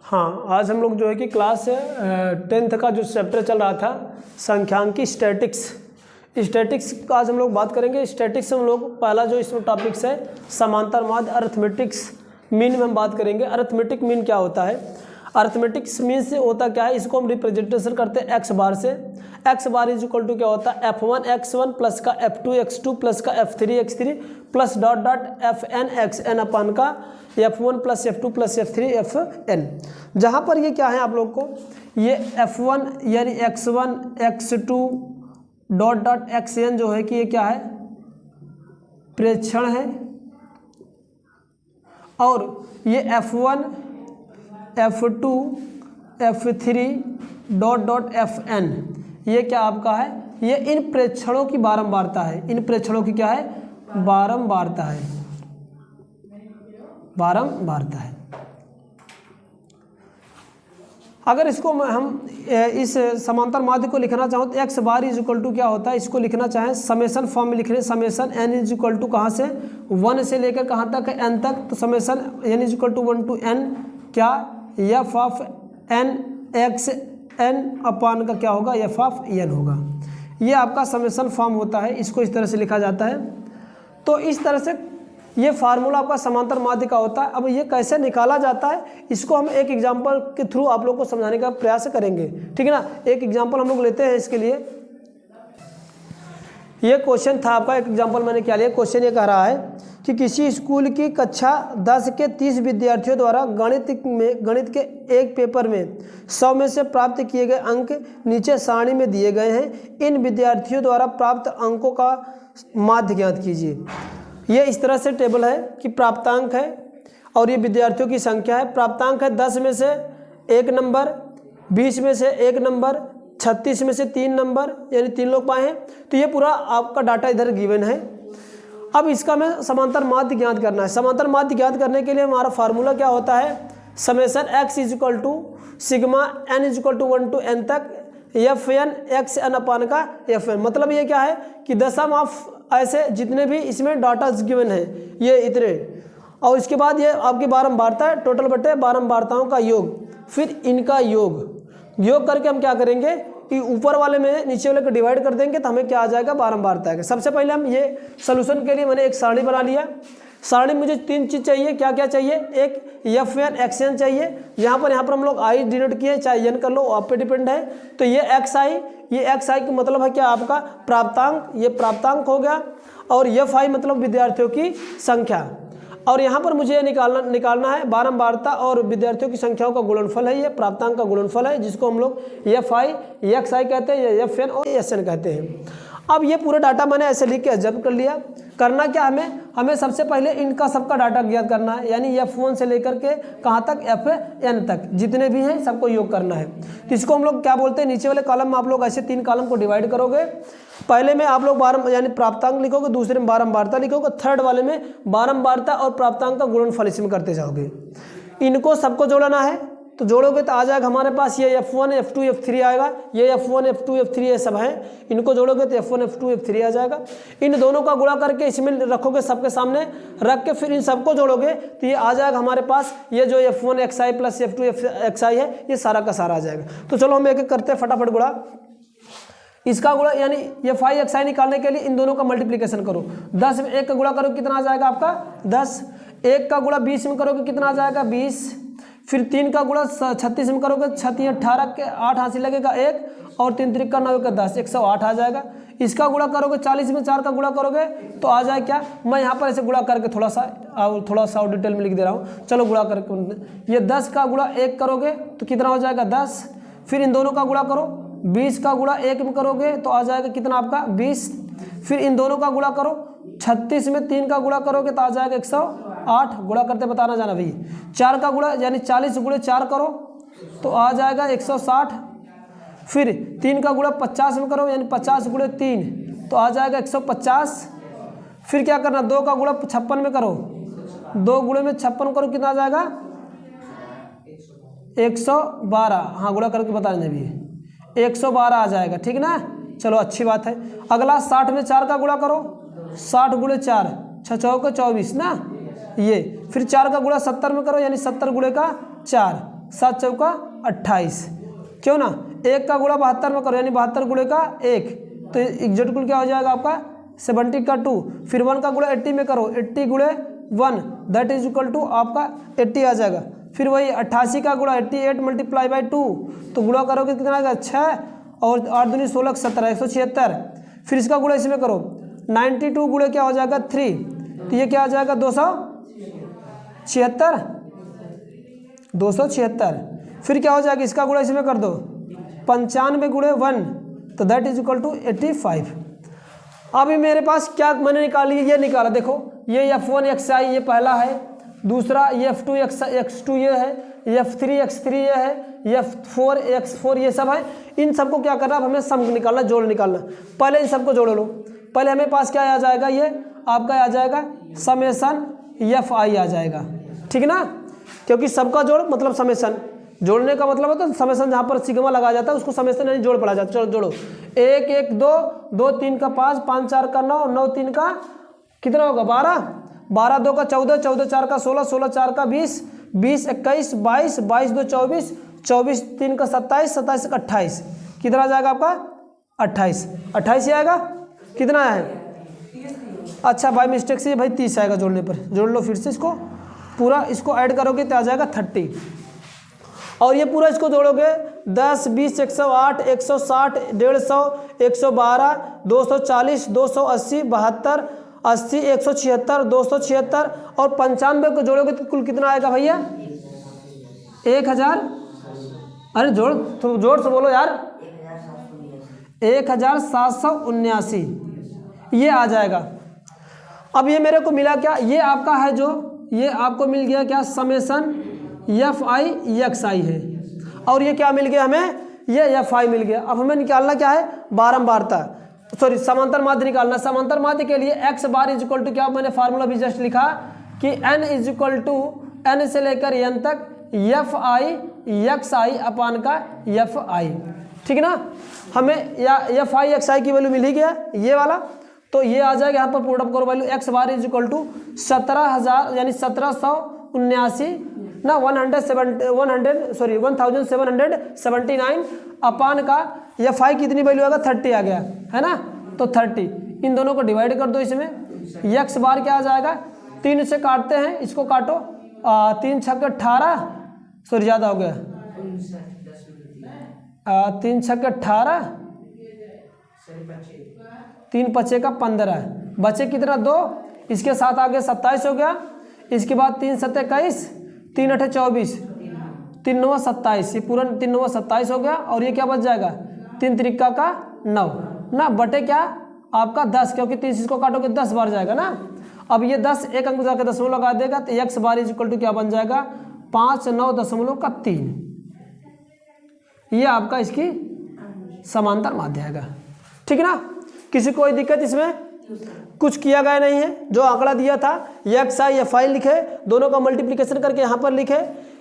हाँ, आज हम लोग जो है कि क्लास 10th का जो चैप्टर चल रहा था संख्यांकी स्टैटिक्स का आज हम लोग बात करेंगे। स्टैटिक्स हम लोग पहला जो इसमें टॉपिक्स है समांतर माध्य अरिथमेटिक्स मीन में हम बात करेंगे। अरिथमेटिक मीन क्या होता है? अरिथमेटिक्स मीन से होता क्या है, इसको हम रिप्रेजेंटेशन करते हैं एक्स बार से। X bar is equal to क्या होता है, f1 x1 प्लस का f2 x2 प्लस का f3 x3 plus dot dot fn xn अपान का f1 plus f2 plus f3 fn। जहाँ पर ये क्या है आप लोग को, ये f1 यानी x1 x2 dot dot xn जो है कि ये क्या है, प्रेक्षण है। और ये f1 f2 f3 dot dot fn ये क्या आपका है, ये इन प्रेक्षणों की बारंबारता है। इन प्रेक्षणों की क्या है, बारंबारता है, बारंबारता है। अगर इसको हम इस समांतर माध्य को लिखना चाहो तो x bar is equal to क्या होता है, इसको लिखना चाहें समेशन फॉर्म में लिख रहे हैं। Summation n is equal to कहाँ से, 1 से लेकर कहाँ तक है, एन तक। तो summation n is equal to 1 to n क्या, f of n x n upon का क्या होगा, एफ ऑफ एन होगा। ये आपका समेशन फॉर्म होता है, इसको इस तरह से लिखा जाता है। तो इस तरह से ये फार्मूला आपका समांतर माध्य का होता है। अब ये कैसे निकाला जाता है, इसको हम एक एग्जांपल के थ्रू आप लोग को समझाने का प्रयास करेंगे, ठीक है ना। एक एग्जांपल हम लोग लेते हैं इसके लिए। ये क्वेश्चन था आपका, एक एग्जांपल मैंने क्या लिया। क्वेश्चन ये कह रहा है कि किसी स्कूल की कक्षा 10 के 30 विद्यार्थियों द्वारा गणित के एक पेपर में 100 में से प्राप्त किए गए अंक नीचे सारणी में दिए गए हैं। इन विद्यार्थियों द्वारा प्राप्त अंकों का माध्य ज्ञात कीजिए। ये इस तरह से टेबल है कि प्राप्तांक है और ये विद्यार्थियों की संख्या है। प्राप्तांक है 10 में से 1 नंबर, 20 में से 1 नंबर, 36 में से 3 नंबर, यानी 3 लोग पाए हैं। तो ये पूरा आपका डाटा इधर गिवन है। अब इसका हमें समांतर माध्य ज्ञात करना है। समांतर माध्य ज्ञात करने के लिए हमारा फार्मूला क्या होता है, summation x is equal to sigma n is equal to 1 to n तक f n x n upon का एफ एन। मतलब ये क्या है कि दशम ऑफ ऐसे जितने भी इसमें डाटा गिवन है ये इतने, और इसके बाद ये आपकी बारंबारता है, टोटल बटे बारंबारताओं का योग, फिर इनका योग करके हम क्या करेंगे कि ऊपर वाले में नीचे वाले को डिवाइड कर देंगे तो हमें क्या आ जाएगा, बारंबारता है। सबसे पहले हम ये सोल्यूशन के लिए मैंने एक सारणी बना लिया। सारणी में मुझे 3 चीज़ चाहिए। क्या क्या चाहिए, एक एफ एन एक्स एन चाहिए। यहाँ पर हम लोग आई डिनोट किए, चाहे एन कर लो, आप पे डिपेंड है। तो ये एक्स आई का मतलब है क्या आपका प्राप्तांक, ये प्राप्तांक हो गया। और एफ आई मतलब विद्यार्थियों की संख्या। और यहाँ पर मुझे निकालना है बारंबारता और विद्यार्थियों की संख्याओं का गुणनफल है, ये प्राप्तांक का गुणनफल है, जिसको हम लोग एफ आई एक्स आई कहते हैं, या एफ एन और एस एन कहते हैं। अब ये पूरा डाटा मैंने ऐसे लिख के एडजस्ट कर लिया। करना क्या हमें सबसे पहले इनका सबका डाटा ज्ञात करना है, यानी F1 से लेकर के कहाँ तक, Fn तक जितने भी हैं सबको योग करना है। तो इसको हम लोग क्या बोलते हैं, नीचे वाले कॉलम में आप लोग ऐसे 3 कॉलम को डिवाइड करोगे। पहले में आप लोग यानी प्राप्तांक लिखोगे, दूसरे में बारंबारता लिखोगे, थर्ड वाले में बारंबारता और प्राप्तांक का गुणनफल इसमें करते जाओगे। इनको सबको जोड़ना है, तो जोड़ोगे तो आ जाएगा हमारे पास ये F1 F2 F3 आएगा। ये F1 F2 F3 ये सब हैं, इनको जोड़ोगे तो F1 F2 F3 आ जाएगा। इन दोनों का गुणा करके इसमें रखोगे, सबके सामने रख के फिर इन सबको जोड़ोगे तो ये आ जाएगा हमारे पास, ये जो F1 XI plus F2 XI है ये सारा का सारा आ जाएगा। तो चलो हम एक एक करते हैं फटाफट गुणा। इसका गुणा यानी ये फाई XI निकालने के लिए इन दोनों का मल्टीप्लिकेशन करो। 10 में 1 का गुणा करोगे कितना आ जाएगा आपका 10। 1 का गुणा 20 में करोगे कितना आ जाएगा 20। फिर 3 का गुणा 36 में करोगे, 36 18 के 8 हासिल लगेगा 1, और 3 3 का 9 का 10, 108 आ जाएगा। इसका गुणा करोगे 40 में 4 का गुणा करोगे तो आ जाए क्या, मैं यहाँ पर ऐसे गुणा करके थोड़ा सा और डिटेल में लिख दे रहा हूँ। चलो गुणा करके ये 10 का गुणा 1 करोगे तो कितना हो जाएगा 10। फिर इन दोनों का गुणा करो, 20 का गुणा 1 में करोगे तो आ जाएगा कितना आपका 20। फिर इन दोनों का गुणा करो, 36 में 3 का गुणा करोगे तो आ जाएगा 108। गुणा करते बताना जाना भाई। 4 का गुणा यानी 40 गुणे 4 करो तो आ जाएगा 160। फिर 3 का गुणा 50 में करो, यानी 50 गुणे 3 तो आ जाएगा 150। फिर क्या करना, 2 का गुणा 56 में करो, 2 गुणे में 56 करो कितना आ जाएगा 112। हाँ गुणा करके बताना भी 112 आ जाएगा, ठीक ना। चलो अच्छी बात है। अगला 60 में 4 का गुणा करो, 60 गुणे 4 6 चौके 24 ना ये। फिर 4 का गुणा 70 में करो, यानी 70 गुणे का 4, 7 चौका 28, क्यों ना, 1 का गुणा 72 में करो, यानी 72 गुणे का 1, तो एग्जैक्ट क्या हो जाएगा आपका 70 का 2, फिर 1 का गुणा 80 में करो, 80 गुणे 1 दैट इज इक्वल टू आपका 80 आ जाएगा। फिर वही 88 का गुणा 88 मल्टीप्लाई बाई 2, तो गुणा करोगे कितना आएगा 6 और 8 दूनी 16 17 176। फिर इसका गुणा इसमें करो, 92 गुणे क्या हो जाएगा 3, तो ये क्या आ जाएगा 276। फिर क्या हो जाएगा इसका गुणा इसमें कर दो, 95 गुणे 1, तो दैट इज इक्वल टू 85। अभी मेरे पास क्या मैंने निकाली, ये निकाला, देखो ये F1 xi ये पहला है, दूसरा ये F2 x2 ये है, ये F3 x3 ये है, ये F4 x4 ये सब है। इन सबको क्या करना, अब हमें सम निकालना, जोड़ निकालना। पहले इन सबको जोड़ लो। पहले हमें पास क्या आ जाएगा, ये आपका आ जाएगा समेसन Fi आ जाएगा, ठीक ना, क्योंकि सबका जोड़ मतलब समेसन, जोड़ने का मतलब होता है समेसन, जहाँ पर सिग्मा लगा जाता है उसको समेसन यानी जोड़ पड़ा जाता है। चलो जोड़ो, 1 1 2 2 3 का 5 5 4 का 9 9 3 का कितना होगा 12 12 2 का 14 14 4 का 16 16 4 का 20 20 21 22 22 2 24 24 3 का 27 27 का 28, कितना आ जाएगा आपका 28 28 ही आएगा, कितना है, अच्छा बाय मिस्टेक से भाई 30 आएगा जोड़ने पर, जोड़ लो फिर से इसको पूरा, इसको ऐड करोगे तो आ जाएगा 30, और ये पूरा इसको जोड़ोगे 10 20 108 160 150 112 240 280 72 80 176 276 और 95 को जोड़ोगे तो कुल कितना आएगा भैया 1000, अरे जोड़ तो जोड़ से बोलो यार, 1779 ये आ जाएगा। अब ये मेरे को मिला क्या, ये आपका है जो, ये आपको मिल गया क्या समेसन Fi xi है, और ये क्या मिल गया हमें, ये Fi मिल गया। अब हमें निकालना क्या है, बारंबारता, सॉरी समांतर माध्य निकालना। समांतर माध्य के लिए x bar is equal to क्या, मैंने फार्मूला भी जस्ट लिखा कि n is equal to n से लेकर n तक Fi xi अपान का Fi, ठीक ना। हमें या Fi xi की वैल्यू मिल ही गया ये वाला, तो ये आ जाएगा यहाँ पर पुट अप करो value, x bar is equal to 17,000 यानी 1779 ना 1779 अपान का ये फाई कितनी वैल्यू आएगा 30 आ गया है ना, तो 30 इन दोनों को डिवाइड कर दो इसमें, x बार क्या आ जाएगा, 3 से काटते हैं, इसको काटो 3 छक 18, सॉरी ज़्यादा हो गया 3 छक 18 3 पचे का 15, बचे कितना 2, इसके साथ आगे 27 हो गया, इसके बाद 3 7 21 3 8 24 3 9 27, ये पूरा 3 9 27 हो गया, और ये क्या बच जाएगा 3 त्रिका का 9 ना, बटे क्या आपका 10, क्योंकि 30 इसको काटोगे 10 बार जाएगा ना। अब ये 10 एक अंक जाकर दशमलव लगा देगा, तो x bar is equal to क्या बन जाएगा 5.9.3, ये आपका इसकी समांतर माध्य आएगा, ठीक ना। किसी कोई दिक्कत इसमें, कुछ किया गया नहीं है, जो आंकड़ा दिया था xi Fi लिखे, दोनों का मल्टीप्लिकेशन करके यहाँ पर लिखे,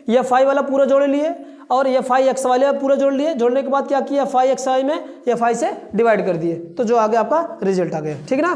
ये Fi वाला पूरा जोड़ लिए और ये Fi x वाले पूरा जोड़ लिए, जोड़ने के बाद क्या किया Fi xi में ये Fi से डिवाइड कर दिए, तो जो आगे आपका रिजल्ट आ गया, ठीक ना।